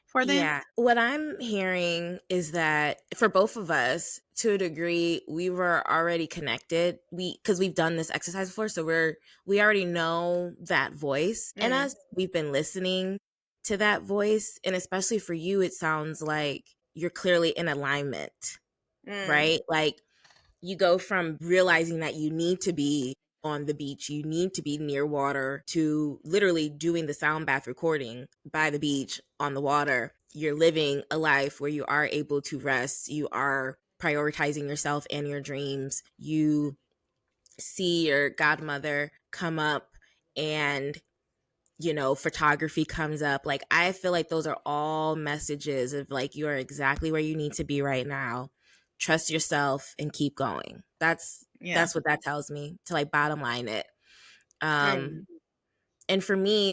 for them. Yeah. What I'm hearing is that for both of us, to a degree, we were already connected. Because we've done this exercise before, so we already know that voice. And Mm, as we've been listening to that voice, and especially for you, it sounds like you're clearly in alignment, mm, right? Like you go from realizing that you need to be on the beach, you need to be near water, to literally doing the sound bath recording by the beach on the water. You're living a life where you are able to rest, you are prioritizing yourself and your dreams. You see your godmother come up, and photography comes up. Like, I feel like those are all messages of like, you are exactly where you need to be right now. Trust yourself and keep going. yeah. That's what that tells me, to like bottom line it. Mm, And for me,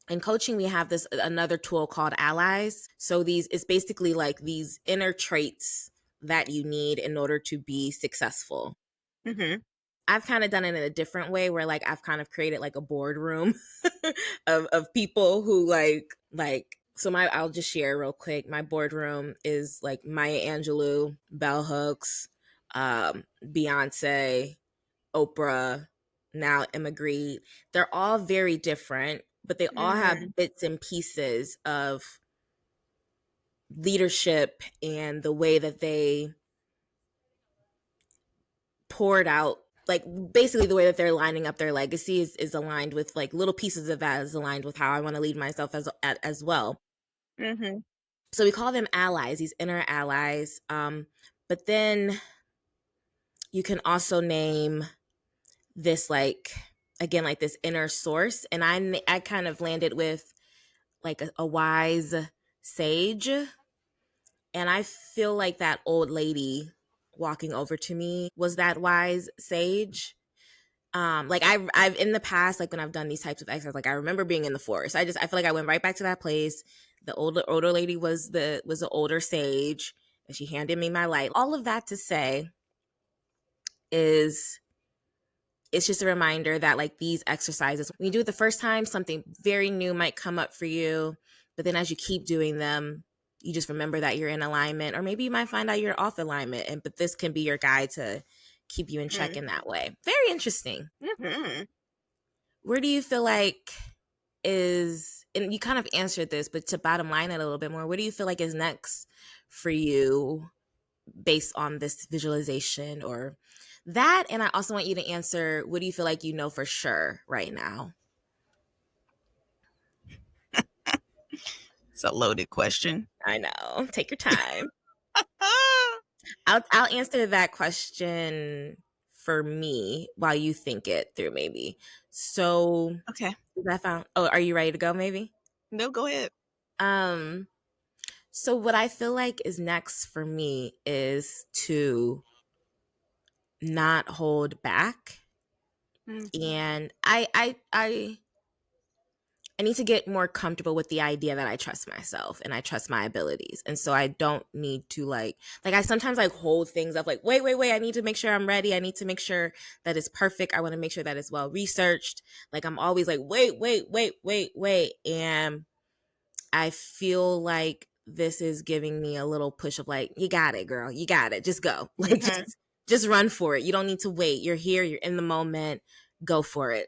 in coaching, we have this another tool called allies. So these it's basically like these inner traits that you need in order to be successful. mm-hmm, I've kind of done it in a different way, where like I've kind of created like a boardroom of people who like so my I'll just share real quick. My boardroom is like Maya Angelou, Bell Hooks, Beyonce, Oprah, now Emma Grede. They're all very different, but they all mm-hmm, have bits and pieces of leadership and the way that they poured out, like basically the way that they're lining up their legacy is aligned with, like, little pieces of that is aligned with how I want to lead myself as well. mm-hmm, So we call them allies, these inner allies. But then you can also name this, like, again, like this inner source, and I kind of landed with like a wise sage, and I feel like that old lady walking over to me was that wise sage. Like I've in the past, like when I've done these types of exercises, like I remember being in the forest. I feel like I went right back to that place. The older lady was the older sage, and she handed me my light. All of that to say is, it's just a reminder that like these exercises, when you do it the first time, something very new might come up for you, but then as you keep doing them, you just remember that you're in alignment, or maybe you might find out you're off alignment, and but this can be your guide to keep you in check in that way. Very interesting. mm-hmm. Where do you feel like is, and you kind of answered this, but to bottom line it a little bit more, what do you feel like is next for you based on this visualization or that? And I also want you to answer, what do you feel like you know for sure right now? It's a loaded question. I know. Take your time. Ah, I'll answer that question for me while you think it through, maybe. So okay. I found, oh, are you ready to go maybe? No, go ahead. Um so what I feel like is next for me is to not hold back. Mm, And I need to get more comfortable with the idea that I trust myself and I trust my abilities. And so I don't need to like I sometimes like hold things up, like, wait, I need to make sure I'm ready. I need to make sure that it's perfect. I want to make sure that it's well researched. Like, I'm always like, wait. And I feel like this is giving me a little push of like, you got it, girl. You got it. Just go. Like, Mm-hmm. just run for it. You don't need to wait. You're here. You're in the moment. Go for it.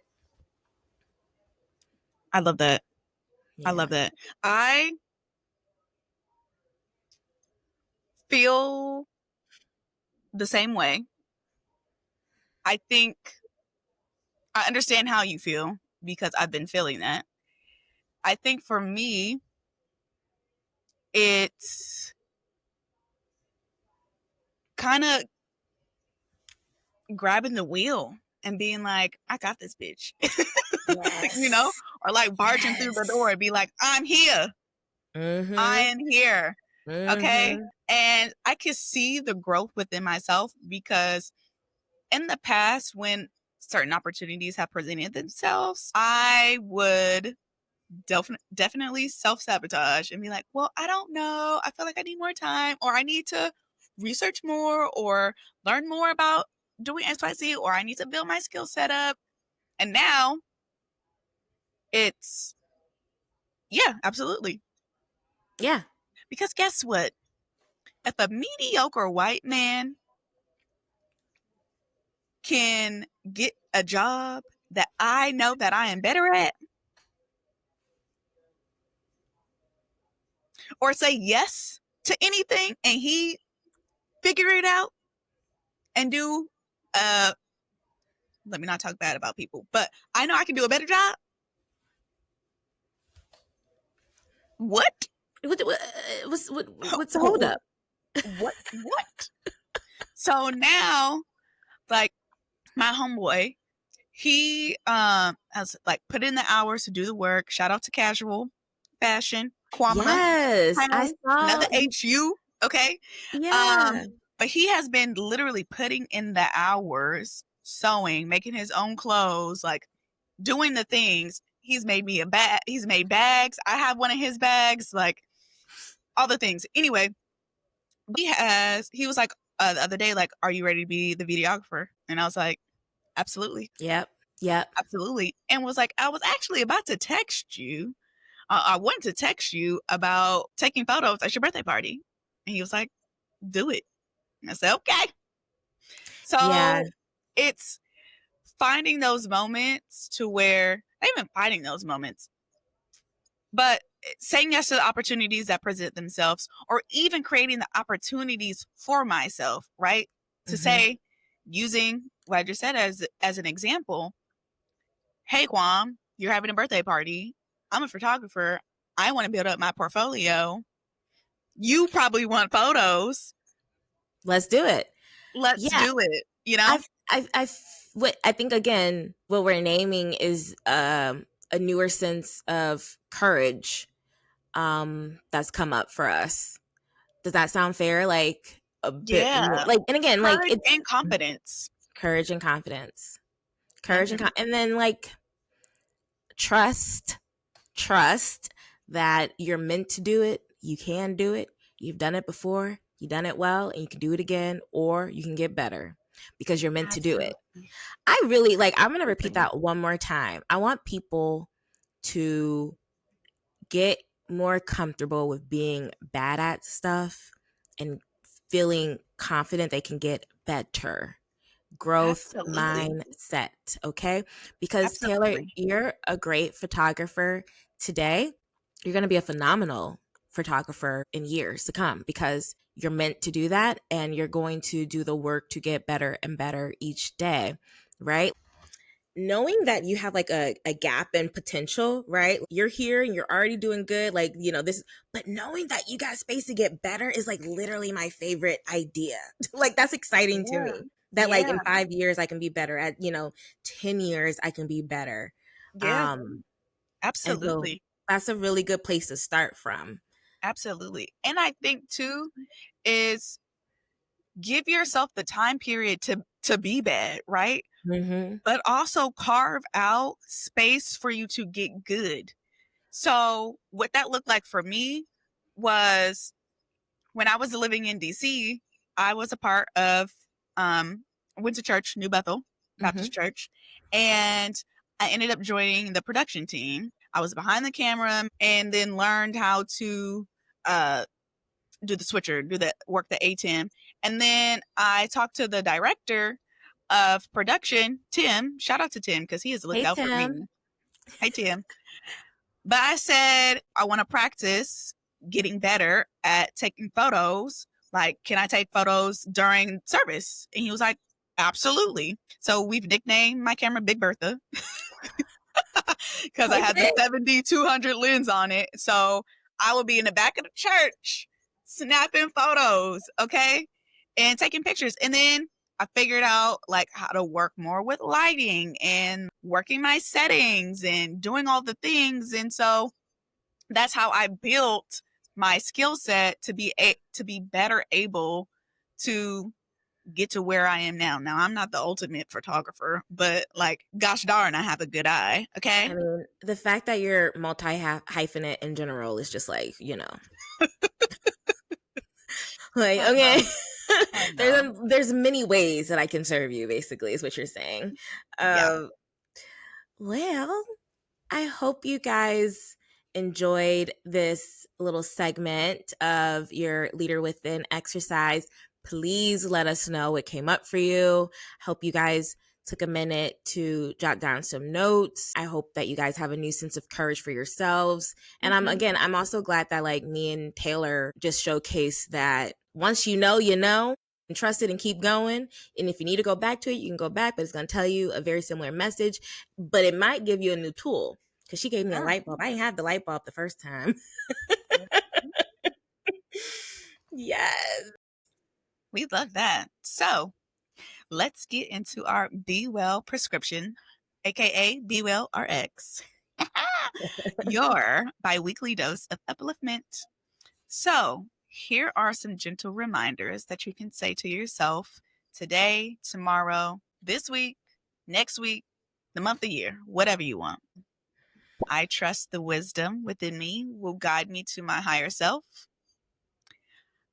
I love that. I Yeah. love that. I feel the same way. I think I understand how you feel because I've been feeling that. I think for me, it's kind of grabbing the wheel and being like, I got this bitch, you know, Yes. or like barging through the door Yes. and be like, I'm here. I Mm-hmm. am here. Okay. Mm-hmm. And I can see the growth within myself because in the past, when certain opportunities have presented themselves, I would definitely self-sabotage and be like, well, I don't know. I feel like I need more time, or I need to research more or learn more about doing XYZ, or I need to build my skill set up. And now it's, yeah, absolutely. Yeah. Because guess what? If a mediocre white man can get a job that I know that I am better at, or say yes to anything and he figure it out and do let me not talk bad about people, but I know I can do a better job. What? What's the hold up? What? So now, like, my homeboy, he has like put in the hours to do the work. Shout out to Casual Fashion, Kwamina, Yes. I another saw you. HU, okay? Yeah. But he has been literally putting in the hours, sewing, making his own clothes, like doing the things. He's made me a bag. He's made bags. I have one of his bags, like all the things. Anyway, he was like the other day, like, are you ready to be the videographer? And I was like, absolutely. Yep. Yep. Absolutely. And was like, I was actually about to text you. I wanted to text you about taking photos at your birthday party. And he was like, do it. And I said, okay. Yeah. So it's finding those moments to where, not even finding those moments, but saying yes to the opportunities that present themselves, or even creating the opportunities for myself, right? To say, using what I just said as an example, hey, Kwam, you're having a birthday party. I'm a photographer. I want to build up my portfolio. You probably want photos. Let's do it. Let's Yeah. do it. You know? What I think again, what we're naming is a newer sense of courage that's come up for us. Does that sound fair? Like a bit more Yeah. like, and again, like Courage it's and confidence. courage and confidence. Mm-hmm. And then like trust that you're meant to do it. You can do it. You've done it before. You've done it well, and you can do it again, or you can get better because you're meant to do it. Absolutely. I really like, I'm going to repeat Absolutely. that one more time. I want people to get more comfortable with being bad at stuff and feeling confident they can get better. Growth Absolutely. mindset, okay? Because Taylor, Absolutely. you're a great photographer today. You're going to be a phenomenal photographer in years to come because you're meant to do that and you're going to do the work to get better and better each day, right? Knowing that you have like a gap in potential, right? You're here and you're already doing good, like, you know, this, but knowing that you got space to get better is like literally my favorite idea. Like, that's exciting to Yeah. me. That like Yeah. in 5 years I can be better at, 10 years I can be better. Yeah. And so Absolutely. that's a really good place to start from. Absolutely. And I think too is give yourself the time period to be bad, right? Mm-hmm. But also carve out space for you to get good. So what that looked like for me was when I was living in DC, I was a part of went to church, New Bethel Mm-hmm. Baptist Church, and I ended up joining the production team. I was behind the camera and then learned how to do the switcher, do the work the ATEM. And then I talked to the director of production, Tim. Shout out to Tim because he has looked Hey, out for me. Tim. Hey, Tim. But I said, I want to practice getting better at taking photos. Like, can I take photos during service? And he was like, absolutely. So we've nicknamed my camera Big Bertha because I had the 70-200 lens on it. So I will be in the back of the church snapping photos, okay, and taking pictures. And then I figured out like how to work more with lighting and working my settings and doing all the things. And so that's how I built my skill set to be better able to get to where I am now. Now, I'm not the ultimate photographer, but like, gosh darn, I have a good eye. Okay. I mean, the fact that you're multi-hyphenate in general is just like, you know. Like, okay. There's many ways that I can serve you, basically, is what you're saying. Yeah. Well, I hope you guys enjoyed this little segment of your Leader Within exercise. Please let us know what came up for you. Hope you guys took a minute to jot down some notes. I hope that you guys have a new sense of courage for yourselves. And I'm also glad that like me and Taelor just showcased that once you know, and trust it and keep going. And if you need to go back to it, you can go back, but it's going to tell you a very similar message, but it might give you a new tool. Because she gave me a light bulb. I didn't have the light bulb the first time. Yes. We love that. So let's get into our Be Well prescription, aka Be Well RX, your bi-weekly dose of upliftment. So here are some gentle reminders that you can say to yourself today, tomorrow, this week, next week, the month, the year, whatever you want. I trust the wisdom within me will guide me to my higher self.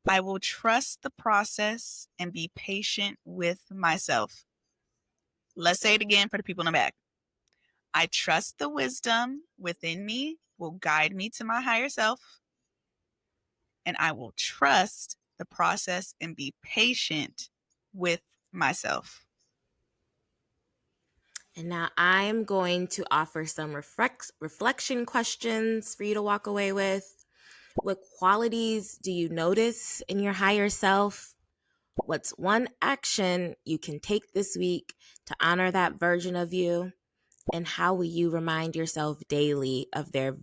I will trust the process and be patient with myself. Let's say it again for the people in the back. I trust the wisdom within me will guide me to my higher self. And I will trust the process and be patient with myself. And now I'm going to offer some reflection questions for you to walk away with. What qualities do you notice in your higher self? What's one action you can take this week to honor that version of you? And how will you remind yourself daily of their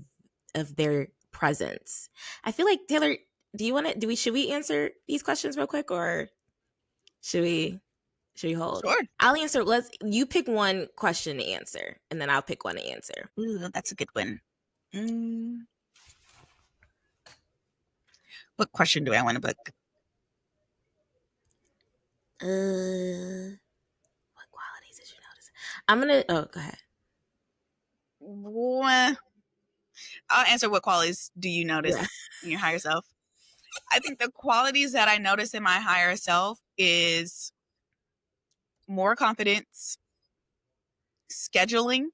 presence? I feel like Taelor, should we answer these questions real quick, or should we hold? Sure. I'll answer. You pick one question to answer, and then I'll pick one to answer. Ooh, that's a good one. What question do I want to book? What qualities did you notice? I'm gonna. Oh, go ahead. I'll answer what qualities do you notice in your higher self? I think the qualities that I notice in my higher self is more confidence, scheduling.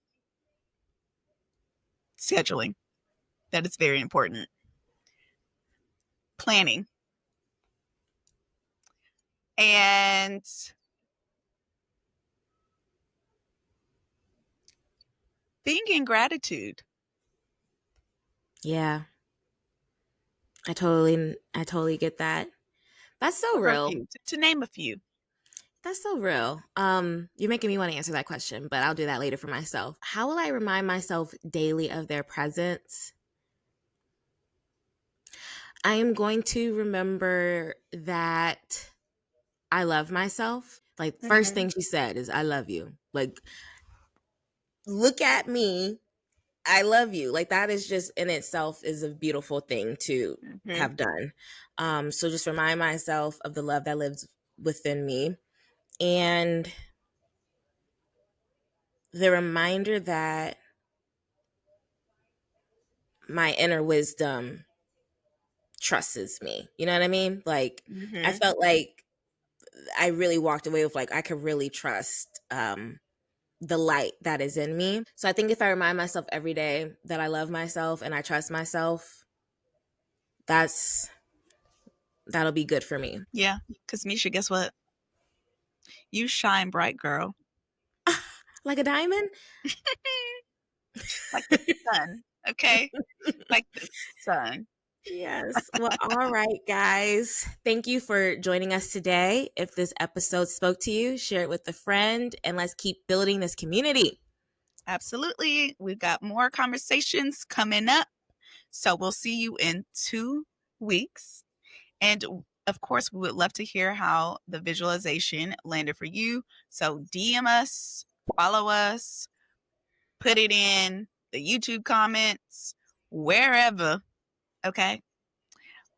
That is very important. Planning. And being in gratitude. Yeah. I totally get that. That's so real. To name a few. That's so real. You're making me want to answer that question, but I'll do that later for myself. How will I remind myself daily of their presence? I am going to remember that I love myself. Like, first thing she said is, I love you. Like, look at me. I love you. Like, that is just in itself is a beautiful thing to have done. So just remind myself of the love that lives within me. And the reminder that my inner wisdom trusts me. You know what I mean? Like, I felt like I really walked away with like, I could really trust the light that is in me. So I think if I remind myself every day that I love myself and I trust myself, that'll be good for me. Yeah, because Misha, guess what? You shine bright, girl. Like a diamond? Like the sun, okay? Like the sun. Yes. Well, all right, guys. Thank you for joining us today. If this episode spoke to you, share it with a friend, and let's keep building this community. Absolutely. We've got more conversations coming up. So we'll see you in 2 weeks. And of course, we would love to hear how the visualization landed for you. So DM us, follow us, put it in the YouTube comments, wherever. Okay.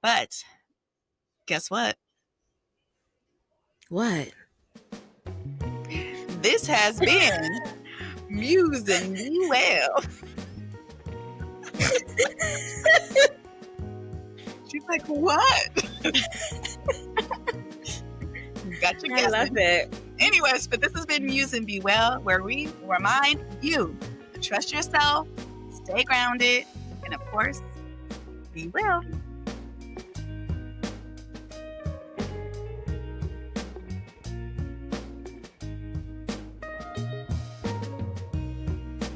But guess what? What? This has been Muse Be Well. She's like, what? Gotcha. I love it. Anyways, but this has been Muse Be Well, where we remind you to trust yourself, stay grounded, and of course, be well.